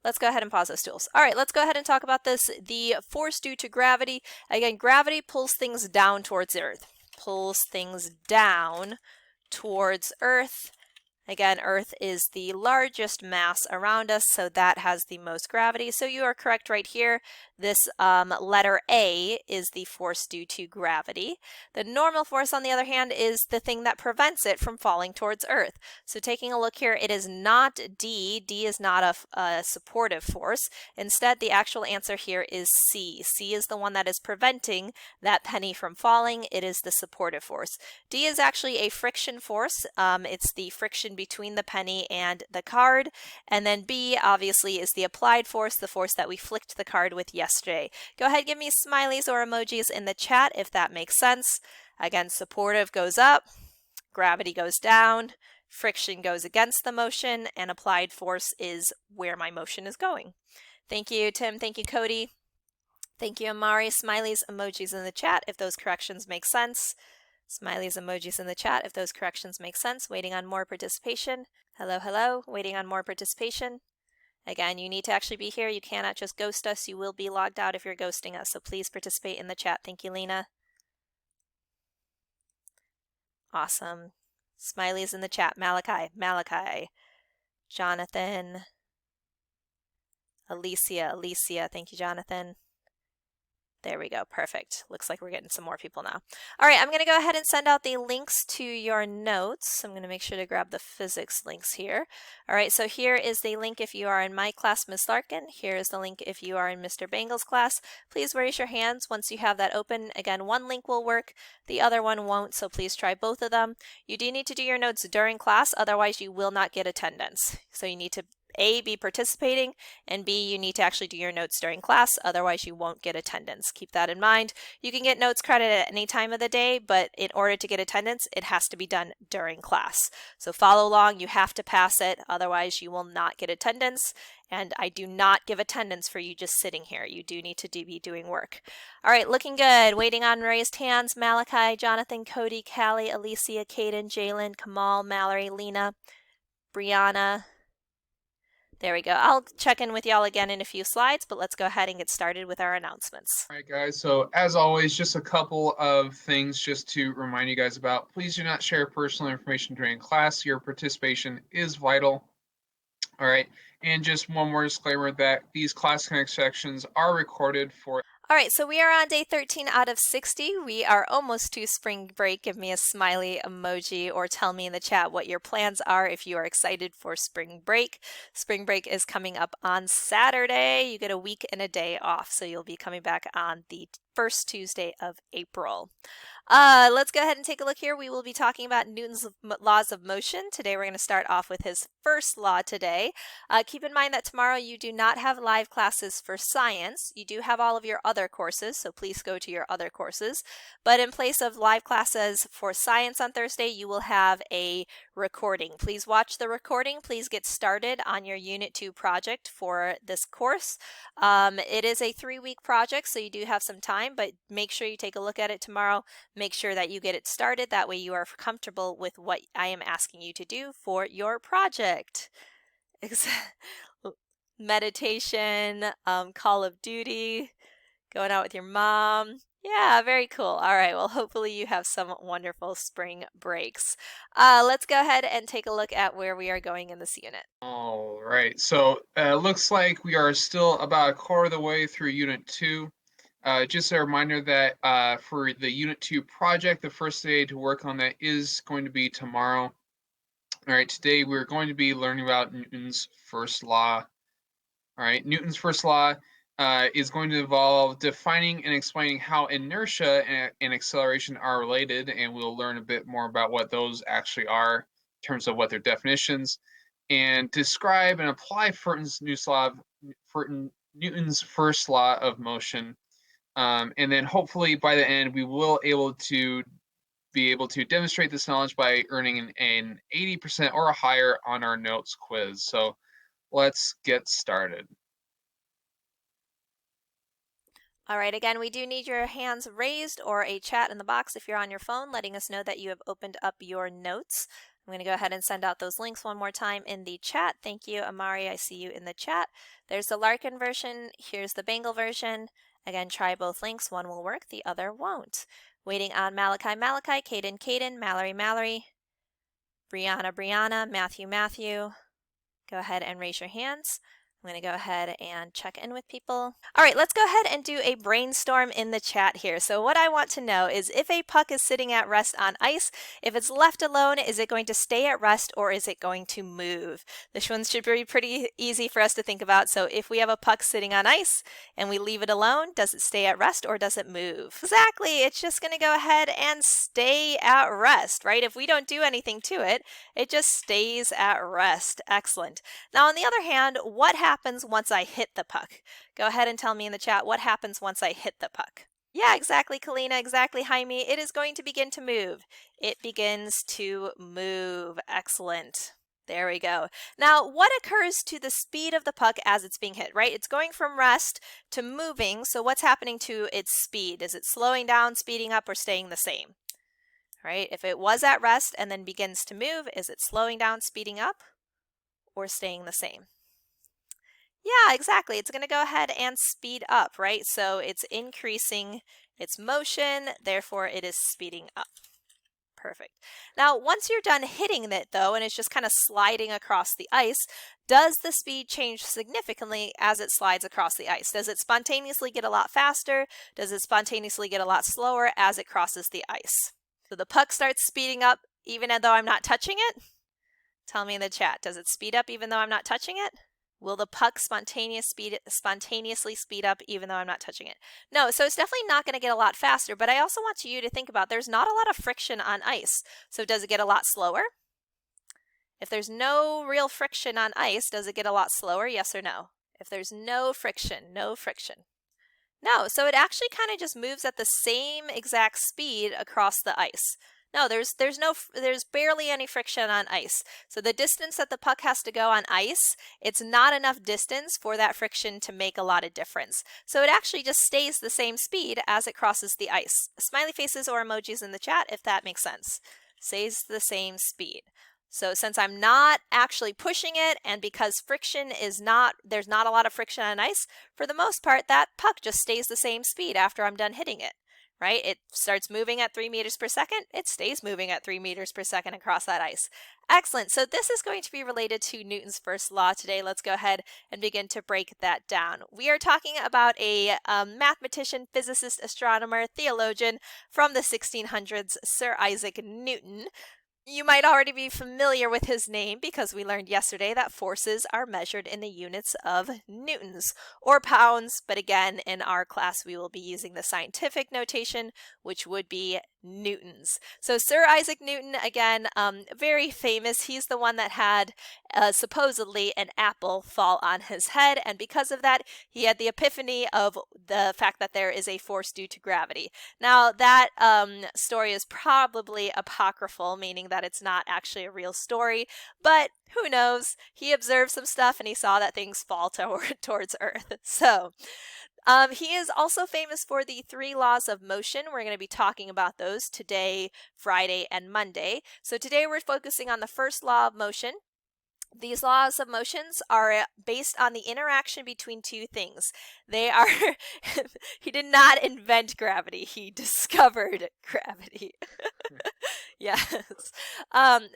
let's go ahead and pause those tools. All right, let's go ahead and talk about this. The force due to gravity. Again, gravity pulls things down towards the Earth. Pulls things down towards Earth. Again, Earth is the largest mass around us, so that has the most gravity. So you are correct right here. This letter A is the force due to gravity. The normal force, on the other hand, is the thing that prevents it from falling towards Earth. So taking a look here, it is not D. D is not a supportive force. Instead, the actual answer here is C. C is the one that is preventing that penny from falling. It is the supportive force. D is actually a friction force. It's the friction between the penny and the card. And then B obviously is the applied force, the force that we flicked the card with yesterday. Go ahead, give me smileys or emojis in the chat if that makes sense. Again, supportive goes up, gravity goes down, friction goes against the motion, and applied force is where my motion is going. Thank you, Tim. Thank you, Cody. Thank you, Amari. Smileys, emojis in the chat if those corrections make sense. Smileys, emojis in the chat if those corrections make sense. Waiting on more participation. Hello, hello. Waiting on more participation. Again, you need to actually be here. You cannot just ghost us. You will be logged out if you're ghosting us. So please participate in the chat. Thank you, Lena. Awesome. Smileys in the chat. Malachi. Jonathan. Alicia. Thank you, Jonathan. There we go. Perfect. Looks like we're getting some more people now. All right, I'm going to go ahead and send out the links to your notes. I'm going to make sure to grab the physics links here. All right, so here is the link if you are in my class, Ms. Larkin. Here is the link if you are in Mr. Bangle's class. Please raise your hands once you have that open. Again, one link will work, the other one won't, so please try both of them. You do need to do your notes during class, otherwise you will not get attendance. So you need to A, be participating, and B, you need to actually do your notes during class, otherwise you won't get attendance. Keep that in mind. You can get notes credit at any time of the day, but in order to get attendance, it has to be done during class. So follow along, you have to pass it, otherwise you will not get attendance, and I do not give attendance for you just sitting here. You do need to be doing work. All right, looking good. Waiting on raised hands, Malachi, Jonathan, Cody, Callie, Alicia, Caden, Jalen, Kamal, Mallory, Lena, Brianna. There we go. I'll check in with y'all again in a few slides, but let's go ahead and get started with our announcements. All right, guys. So as always, just a couple of things just to remind you guys about. Please do not share personal information during class. Your participation is vital. All right. And just one more disclaimer that these Class Connect sections are recorded for... All right, so we are on day 13 out of 60. We are almost to spring break. Give me a smiley emoji or tell me in the chat what your plans are if you are excited for spring break. Spring break is coming up on Saturday. You get a week and a day off, so you'll be coming back on the first Tuesday of April. Let's go ahead and take a look here. We will be talking about Newton's laws of motion. Today we're going to start off with his first law today. Keep in mind that tomorrow you do not have live classes for science. You do have all of your other courses, so please go to your other courses. But in place of live classes for science on Thursday, you will have a recording. Please watch the recording. Please get started on your Unit 2 project for this course. It is a 3-week project, so you do have some time, but make sure you take a look at it tomorrow. Make sure that you get it started. That way you are comfortable with what I am asking you to do for your project. Meditation, Call of Duty, going out with your mom. Yeah, very cool. All right, well, hopefully you have some wonderful spring breaks. Let's go ahead and take a look at where we are going in this unit. All right, so looks like we are still about a quarter of the way through Unit 2. Just a reminder that for the Unit 2 project, the first day to work on that is going to be tomorrow. All right, today we're going to be learning about Newton's first law. All right, Newton's first law is going to involve defining and explaining how inertia and acceleration are related, and we'll learn a bit more about what those actually are in terms of what their definitions, and describe and apply Newton's first law of motion. And then hopefully by the end, we will be able to demonstrate this knowledge by earning an 80% or higher on our notes quiz. So let's get started. All right, again, we do need your hands raised or a chat in the box if you're on your phone, letting us know that you have opened up your notes. I'm going to go ahead and send out those links one more time in the chat. Thank you, Amari. I see you in the chat. There's the Larkin version. Here's the Bengal version. Again, try both links. One will work, the other won't. Waiting on Malachi, Caden, Mallory, Brianna, Matthew. Go ahead and raise your hands. I'm going to go ahead and check in with people. All right, let's go ahead and do a brainstorm in the chat here. So what I want to know is if a puck is sitting at rest on ice, if it's left alone, is it going to stay at rest or is it going to move? This one should be pretty easy for us to think about. So if we have a puck sitting on ice and we leave it alone, does it stay at rest or does it move? Exactly, it's just going to go ahead and stay at rest, right? If we don't do anything to it, it just stays at rest. Excellent. Now, on the other hand, what happens once I hit the puck? Go ahead and tell me in the chat what happens once I hit the puck. Yeah, exactly, Kalina, exactly, Jaime. It is going to begin to move. It begins to move. Excellent. There we go. Now, what occurs to the speed of the puck as it's being hit, right? It's going from rest to moving, so what's happening to its speed? Is it slowing down, speeding up, or staying the same? Right? If it was at rest and then begins to move, is it slowing down, speeding up, or staying the same? Yeah, exactly. It's going to go ahead and speed up, right? So it's increasing its motion, therefore it is speeding up. Perfect. Now, once you're done hitting it, though, and it's just kind of sliding across the ice, does the speed change significantly as it slides across the ice? Does it spontaneously get a lot faster? Does it spontaneously get a lot slower as it crosses the ice? So the puck starts speeding up even though I'm not touching it? Tell me in the chat. Does it speed up even though I'm not touching it? Will the puck spontaneously speed up even though I'm not touching it? No, so it's definitely not going to get a lot faster, but I also want you to think about there's not a lot of friction on ice. So does it get a lot slower? If there's no real friction on ice, does it get a lot slower? Yes or no? If there's no friction, no friction. No, so it actually kind of just moves at the same exact speed across the ice. No, there's barely any friction on ice. So the distance that the puck has to go on ice, it's not enough distance for that friction to make a lot of difference. So it actually just stays the same speed as it crosses the ice. Smiley faces or emojis in the chat if that makes sense. Stays the same speed. So since I'm not actually pushing it and because there's not a lot of friction on ice, for the most part, that puck just stays the same speed after I'm done hitting it. Right? It starts moving at 3 meters per second. It stays moving at 3 meters per second across that ice. Excellent. So this is going to be related to Newton's first law today. Let's go ahead and begin to break that down. We are talking about a mathematician, physicist, astronomer, theologian from the 1600s, Sir Isaac Newton. You might already be familiar with his name because we learned yesterday that forces are measured in the units of newtons or pounds, but again, in our class we will be using the scientific notation, which would be newtons. So Sir Isaac Newton, again, very famous. He's the one that had supposedly an apple fall on his head, and because of that, he had the epiphany of the fact that there is a force due to gravity. Now, that story is probably apocryphal, meaning that it's not actually a real story, but who knows? He observed some stuff and he saw that things fall towards Earth. So, he is also famous for the 3 laws of motion. We're going to be talking about those today, Friday, and Monday. So today we're focusing on the first law of motion. These laws of motions are based on the interaction between two things. They are, he did not invent gravity, he discovered gravity. Yes.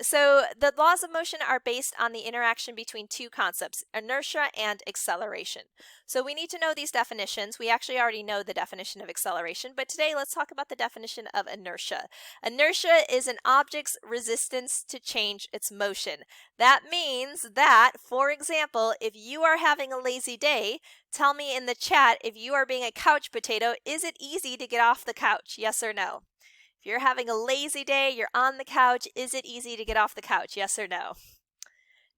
So the laws of motion are based on the interaction between two concepts, inertia and acceleration. So we need to know these definitions. We actually already know the definition of acceleration, but today let's talk about the definition of inertia. Inertia is an object's resistance to change its motion. That means that, for example, if you are having a lazy day, tell me in the chat if you are being a couch potato, is it easy to get off the couch? Yes or no? If you're having a lazy day, you're on the couch, is it easy to get off the couch? Yes or no?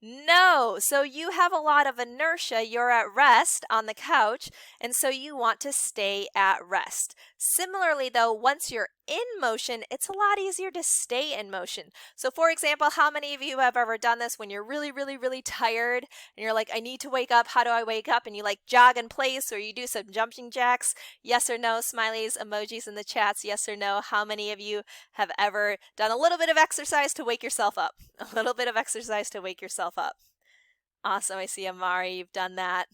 No. So you have a lot of inertia. You're at rest on the couch, and so you want to stay at rest. Similarly, though, once you're in motion, it's a lot easier to stay in motion. So, for example, how many of you have ever done this when you're really, really, really tired and you're like, I need to wake up. How do I wake up? And you like jog in place or you do some jumping jacks? Yes or no? Smileys, emojis in the chats. Yes or no? How many of you have ever done a little bit of exercise to wake yourself up? A little bit of exercise to wake yourself up. Awesome. I see Amari, you've done that.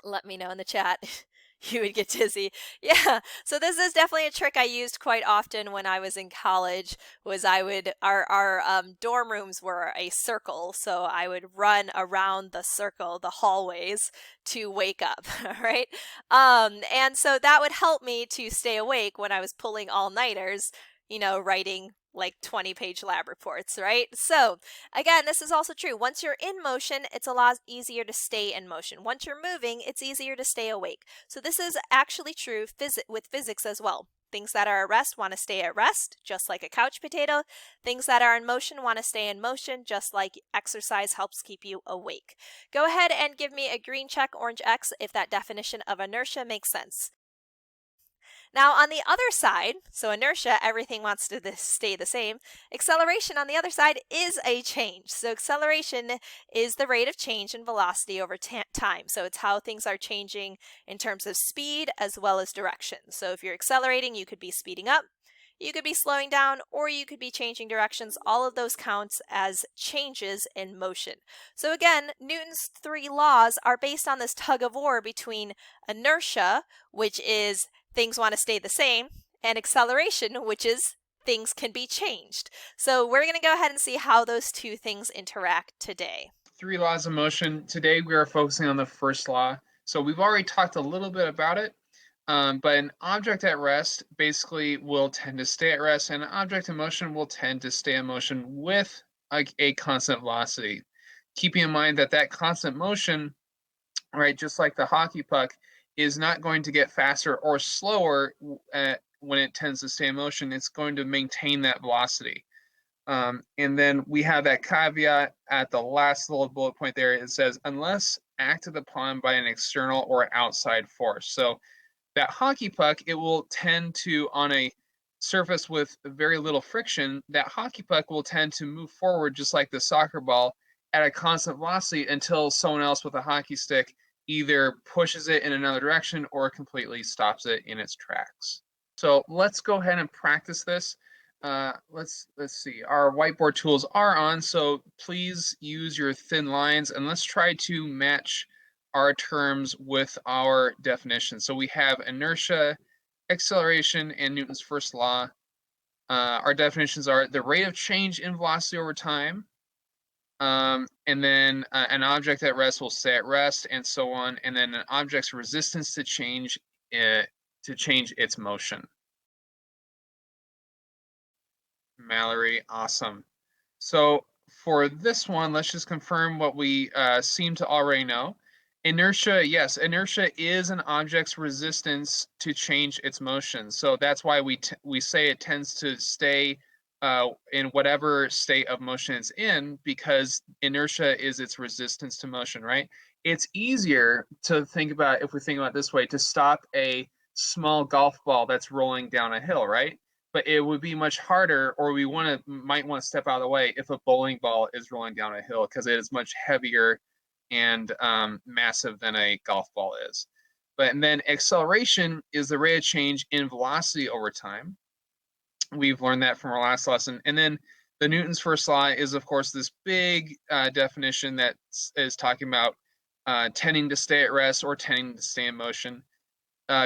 Let me know in the chat. You would get dizzy. Yeah. So this is definitely a trick I used quite often when I was in college. Was I would our dorm rooms were a circle, so I would run around the circle, the hallways, to wake up. Right. And so that would help me to stay awake when I was pulling all-nighters, writing like 20-page lab reports, right? So again, this is also true. Once you're in motion, it's a lot easier to stay in motion. Once you're moving, it's easier to stay awake. So this is actually true with physics as well. Things that are at rest want to stay at rest, just like a couch potato. Things that are in motion want to stay in motion, just like exercise helps keep you awake. Go ahead and give me a green check, orange X, if that definition of inertia makes sense. Now, on the other side, so inertia, everything wants to stay the same. Acceleration, on the other side, is a change. So acceleration is the rate of change in velocity over time. So it's how things are changing in terms of speed as well as direction. So if you're accelerating, you could be speeding up, you could be slowing down, or you could be changing directions. All of those counts as changes in motion. So again, Newton's 3 laws are based on this tug of war between inertia, which is things want to stay the same, and acceleration, which is things can be changed. So we're going to go ahead and see how those two things interact today. 3 laws of motion. Today we are focusing on the first law. So we've already talked a little bit about it, but an object at rest basically will tend to stay at rest, and an object in motion will tend to stay in motion with a constant velocity. Keeping in mind that constant motion, right, just like the hockey puck, is not going to get faster or slower when it tends to stay in motion. It's going to maintain that velocity. And then we have that caveat at the last little bullet point there. It says, unless acted upon by an external or outside force. So that hockey puck, it will tend to, on a surface with very little friction, that hockey puck will tend to move forward just like the soccer ball at a constant velocity until someone else with a hockey stick either pushes it in another direction or completely stops it in its tracks. So let's go ahead and practice this. Let's see. Our whiteboard tools are on, so please use your thin lines and let's try to match our terms with our definition. So we have inertia, acceleration, and Newton's first law. Our definitions are the rate of change in velocity over time, and then an object at rest will stay at rest, and so on. And then an object's resistance to change its motion. Mallory, awesome. So for this one, let's just confirm what we seem to already know. Inertia, yes, inertia is an object's resistance to change its motion. So that's why we say it tends to stay in whatever state of motion it's in, because inertia is its resistance to motion, right? It's easier to think about, if we think about it this way, to stop a small golf ball that's rolling down a hill, right? But it would be much harder, or we might want to step out of the way if a bowling ball is rolling down a hill, because it is much heavier and massive than a golf ball is. And then acceleration is the rate of change in velocity over time. We've learned that from our last lesson. And then the Newton's first law is, of course, this big definition that is talking about tending to stay at rest or tending to stay in motion.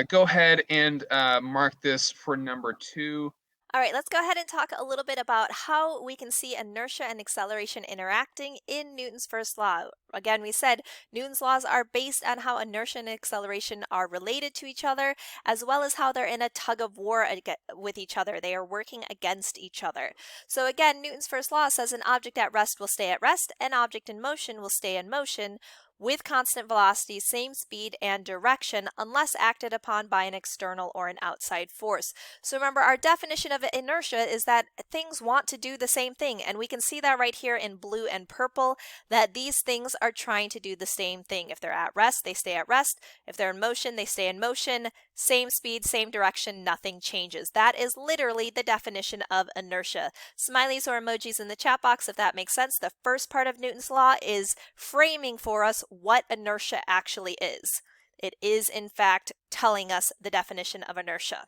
Go ahead and mark this for number 2. All right, let's go ahead and talk a little bit about how we can see inertia and acceleration interacting in Newton's first law. Again, we said Newton's laws are based on how inertia and acceleration are related to each other, as well as how they're in a tug of war with each other. They are working against each other. So again, Newton's first law says an object at rest will stay at rest, an object in motion will stay in motion, with constant velocity, same speed and direction, unless acted upon by an external or an outside force. So remember, our definition of inertia is that things want to do the same thing, and we can see that right here in blue and purple, that these things are trying to do the same thing. If they're at rest, they stay at rest. If they're in motion, they stay in motion. Same speed, same direction, nothing changes. That is literally the definition of inertia. Smileys or emojis in the chat box if that makes sense. The first part of Newton's law is framing for us what inertia actually is. It is, in fact, telling us the definition of inertia.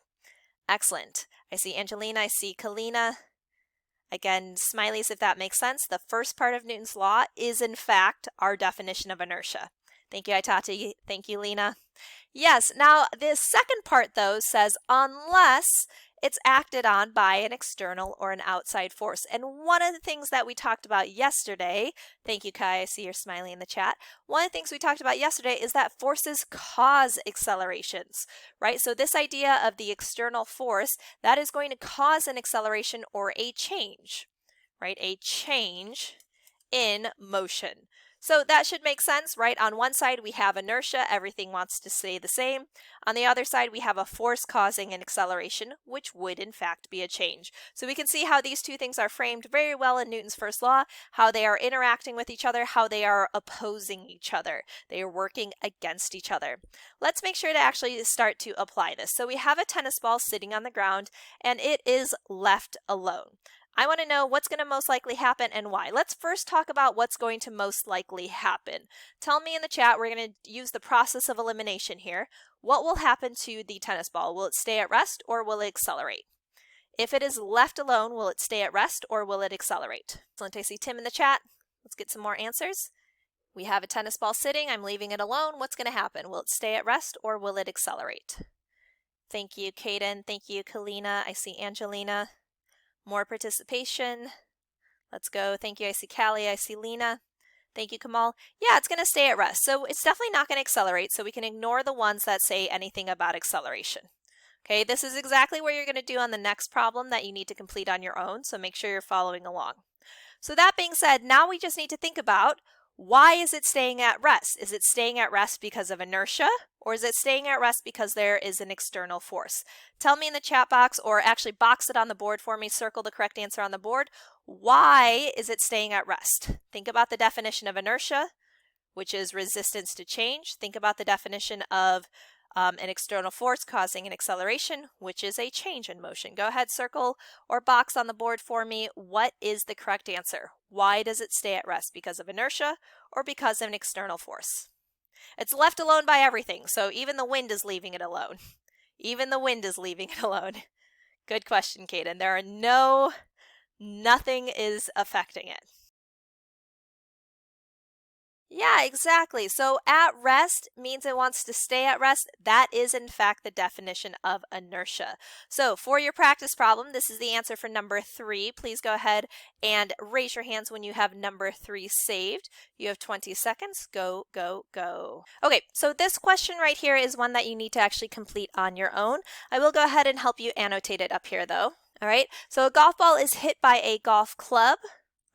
Excellent. I see Angelina, I see Kalina. Again, smileys if that makes sense. The first part of Newton's law is, in fact, our definition of inertia. Thank you, Aitati. Thank you, Lena. Yes, now the second part, though, says unless it's acted on by an external or an outside force. And one of the things that we talked about yesterday, thank you, Kai, I see you're smiling in the chat. One of the things we talked about yesterday is that forces cause accelerations, right? So this idea of the external force, that is going to cause an acceleration or a change, right? A change in motion. So that should make sense, right? On one side, we have inertia, everything wants to stay the same. On the other side, we have a force causing an acceleration, which would in fact be a change. So we can see how these two things are framed very well in Newton's first law, how they are interacting with each other, how they are opposing each other. They are working against each other. Let's make sure to actually start to apply this. So we have a tennis ball sitting on the ground, and it is left alone. I want to know what's going to most likely happen and why. Let's first talk about what's going to most likely happen. Tell me in the chat, we're going to use the process of elimination here. What will happen to the tennis ball? Will it stay at rest or will it accelerate? If it is left alone, will it stay at rest or will it accelerate? Excellent, I see Tim in the chat. Let's get some more answers. We have a tennis ball sitting, I'm leaving it alone. What's going to happen? Will it stay at rest or will it accelerate? Thank you, Kaden. Thank you, Kalina. I see Angelina. More participation. Let's go. Thank you. I see Callie. I see Lena. Thank you, Kamal. Yeah, it's going to stay at rest. So it's definitely not going to accelerate. So we can ignore the ones that say anything about acceleration. Okay, this is exactly what you're going to do on the next problem that you need to complete on your own. So make sure you're following along. So that being said, now we just need to think about why is it staying at rest? Is it staying at rest because of inertia? Or is it staying at rest because there is an external force? Tell me in the chat box, or actually box it on the board for me, circle the correct answer on the board. Why is it staying at rest? Think about the definition of inertia, which is resistance to change. Think about the definition of an external force causing an acceleration, which is a change in motion. Go ahead, circle or box on the board for me. What is the correct answer? Why does it stay at rest? Because of inertia or because of an external force? It's left alone by everything, so even the wind is leaving it alone. Even the wind is leaving it alone. Good question, Kaden. Nothing is affecting it. Yeah, exactly. So at rest means it wants to stay at rest. That is, in fact, the definition of inertia. So for your practice problem, this is the answer for number 3. Please go ahead and raise your hands when you have number 3 saved. You have 20 seconds. Go, go, go. Okay, so this question right here is one that you need to actually complete on your own. I will go ahead and help you annotate it up here, though. All right, so a golf ball is hit by a golf club.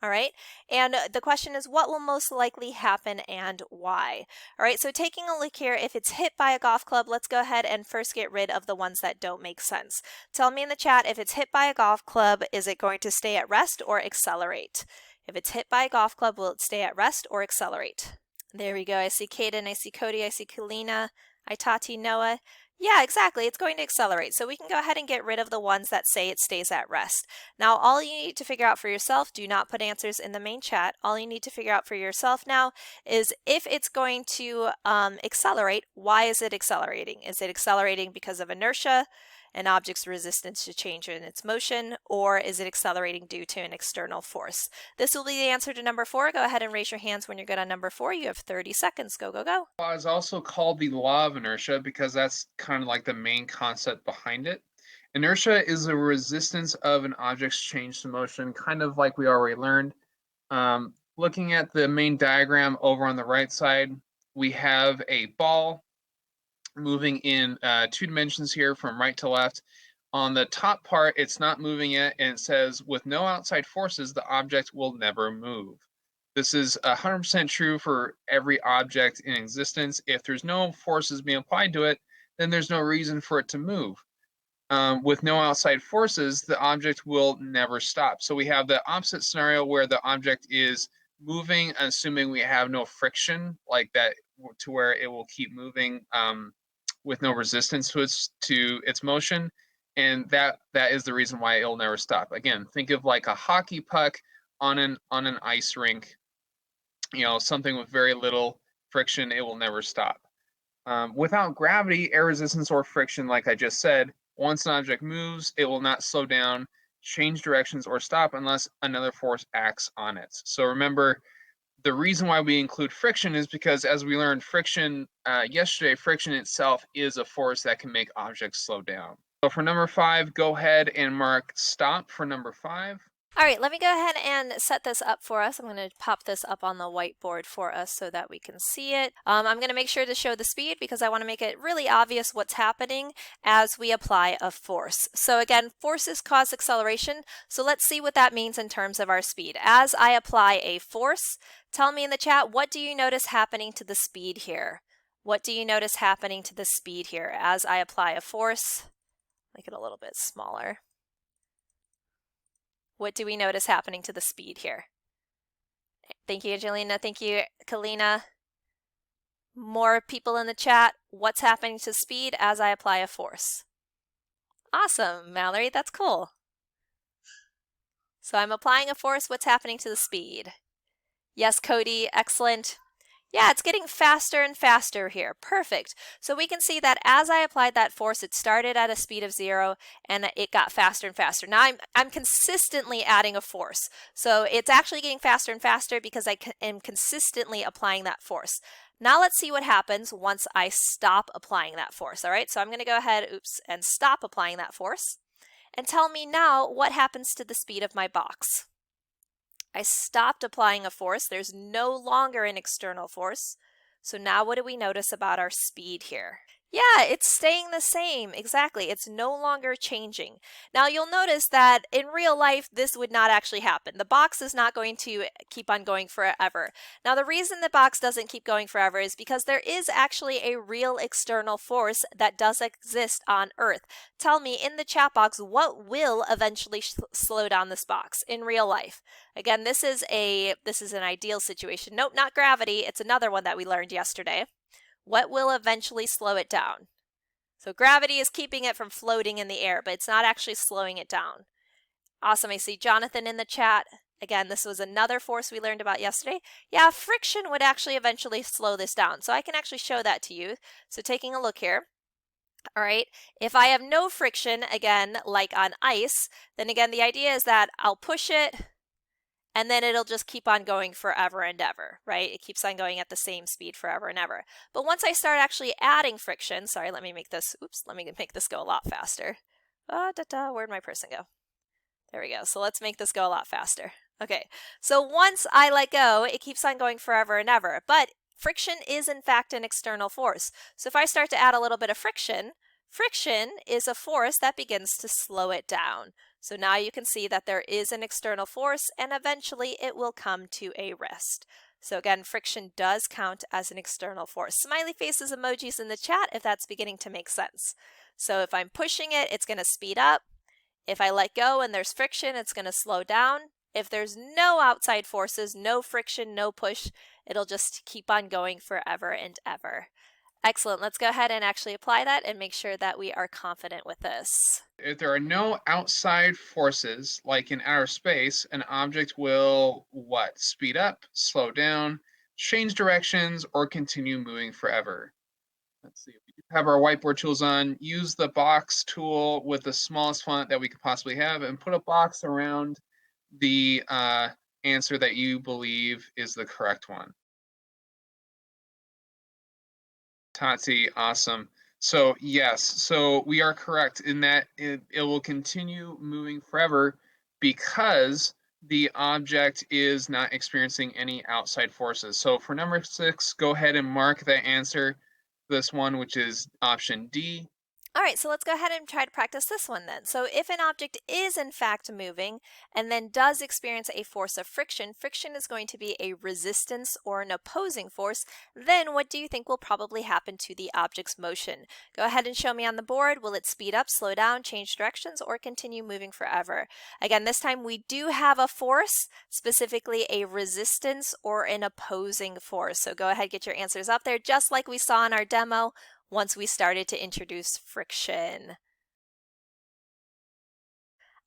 All right, and the question is what will most likely happen and why? All right, so taking a look here, if it's hit by a golf club, let's go ahead and first get rid of the ones that don't make sense. Tell me in the chat, if it's hit by a golf club, is it going to stay at rest or accelerate? If it's hit by a golf club, will it stay at rest or accelerate? There we go. I see Kaden, I see Cody, I see Kalina, Aitati, Noah. Yeah, exactly. It's going to accelerate. So we can go ahead and get rid of the ones that say it stays at rest. Now, all you need to figure out for yourself, do not put answers in the main chat. All you need to figure out for yourself now is if it's going to accelerate, why is it accelerating? Is it accelerating because of inertia, an object's resistance to change in its motion, or is it accelerating due to an external force? This will be the answer to number 4. Go ahead and raise your hands when you're good on number 4. You have 30 seconds. Go, go, go. Law is also called the law of inertia because that's kind of like the main concept behind it. Inertia is a resistance of an object's change to motion, kind of like we already learned. Looking at the main diagram over on the right side, we have a ball moving in 2 dimensions here from right to left. On the top part, it's not moving yet, and it says, with no outside forces, the object will never move. This is 100% true for every object in existence. If there's no forces being applied to it, then there's no reason for it to move. With no outside forces, the object will never stop. So we have the opposite scenario where the object is moving, assuming we have no friction like that, to where it will keep moving with no resistance to its motion, and that is the reason why it'll never stop. Again, think of like a hockey puck on an ice rink. Something with very little friction, it will never stop. Without gravity, air resistance, or friction, like I just said, once an object moves, it will not slow down, change directions, or stop unless another force acts on it. So remember, the reason why we include friction is because, as we learned friction yesterday, friction itself is a force that can make objects slow down. So for number 5, go ahead and mark stop for number 5. All right, let me go ahead and set this up for us. I'm going to pop this up on the whiteboard for us so that we can see it. I'm going to make sure to show the speed because I want to make it really obvious what's happening as we apply a force. So again, forces cause acceleration. So let's see what that means in terms of our speed. As I apply a force, tell me in the chat, what do you notice happening to the speed here? What do you notice happening to the speed here as I apply a force? Make it a little bit smaller. What do we notice happening to the speed here? Thank you, Angelina. Thank you, Kalina. More people in the chat. What's happening to speed as I apply a force? Awesome, Mallory. That's cool. So I'm applying a force. What's happening to the speed? Yes, Cody. Excellent. Yeah, it's getting faster and faster here. Perfect. So we can see that as I applied that force, it started at a speed of 0 and it got faster and faster. Now I'm consistently adding a force. So it's actually getting faster and faster because I am consistently applying that force. Now let's see what happens once I stop applying that force. All right, so I'm going to go ahead, and stop applying that force. And tell me now what happens to the speed of my box. I stopped applying a force. There's no longer an external force. So now what do we notice about our speed here? Yeah, it's staying the same. Exactly. It's no longer changing. Now you'll notice that in real life, this would not actually happen. The box is not going to keep on going forever. Now the reason the box doesn't keep going forever is because there is actually a real external force that does exist on Earth. Tell me in the chat box, what will eventually slow down this box in real life? Again, this is an ideal situation. Nope, not gravity. It's another one that we learned yesterday. What will eventually slow it down? So gravity is keeping it from floating in the air, but it's not actually slowing it down. Awesome. I see Jonathan in the chat. Again, this was another force we learned about yesterday. Yeah, friction would actually eventually slow this down. So I can actually show that to you. So taking a look here. All right, if I have no friction, again, like on ice, then again, the idea is that I'll push it, and then it'll just keep on going forever and ever, right? It keeps on going at the same speed forever and ever. But once I start actually adding friction, sorry, let me make this go a lot faster. Where'd my person go? There we go. So let's make this go a lot faster. Okay, so once I let go, it keeps on going forever and ever. But friction is in fact an external force. So if I start to add a little bit of friction, friction is a force that begins to slow it down. So now you can see that there is an external force and eventually it will come to a rest. So again, friction does count as an external force. Smiley faces emojis in the chat if that's beginning to make sense. So if I'm pushing it, it's going to speed up. If I let go and there's friction, it's going to slow down. If there's no outside forces, no friction, no push, it'll just keep on going forever and ever. Excellent. Let's go ahead and actually apply that and make sure that we are confident with this. If there are no outside forces, like in outer space, an object will what? Speed up, slow down, change directions, or continue moving forever. Let's see. If we have our whiteboard tools on, use the box tool with the smallest font that we could possibly have and put a box around the answer that you believe is the correct one. Tati, awesome. So yes, so we are correct in that it will continue moving forever because the object is not experiencing any outside forces. So for number 6, go ahead and mark that answer, this one, which is option D. All right, so let's go ahead and try to practice this one then. So if an object is in fact moving and then does experience a force of friction, friction is going to be a resistance or an opposing force, then what do you think will probably happen to the object's motion? Go ahead and show me on the board. Will it speed up, slow down, change directions, or continue moving forever? Again, this time we do have a force, specifically a resistance or an opposing force. So go ahead, get your answers up there, just like we saw in our demo once we started to introduce friction.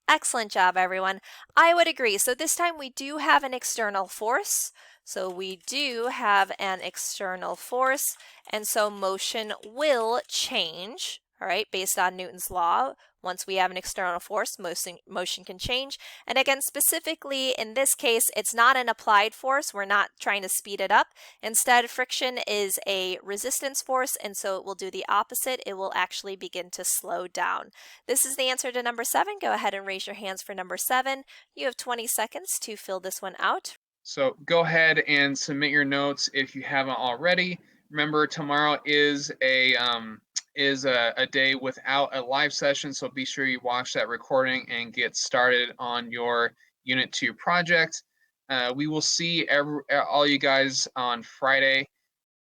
Excellent job, everyone. I would agree. So this time we do have an external force. So we do have an external force, and so motion will change, all right, based on Newton's law. Once we have an external force, motion can change. And again, specifically in this case, it's not an applied force. We're not trying to speed it up. Instead, friction is a resistance force, and so it will do the opposite. It will actually begin to slow down. This is the answer to number 7. Go ahead and raise your hands for number 7. You have 20 seconds to fill this one out. So go ahead and submit your notes if you haven't already. Remember, tomorrow is a day without a live session, so be sure you watch that recording and get started on your Unit 2 project. We will see all you guys on Friday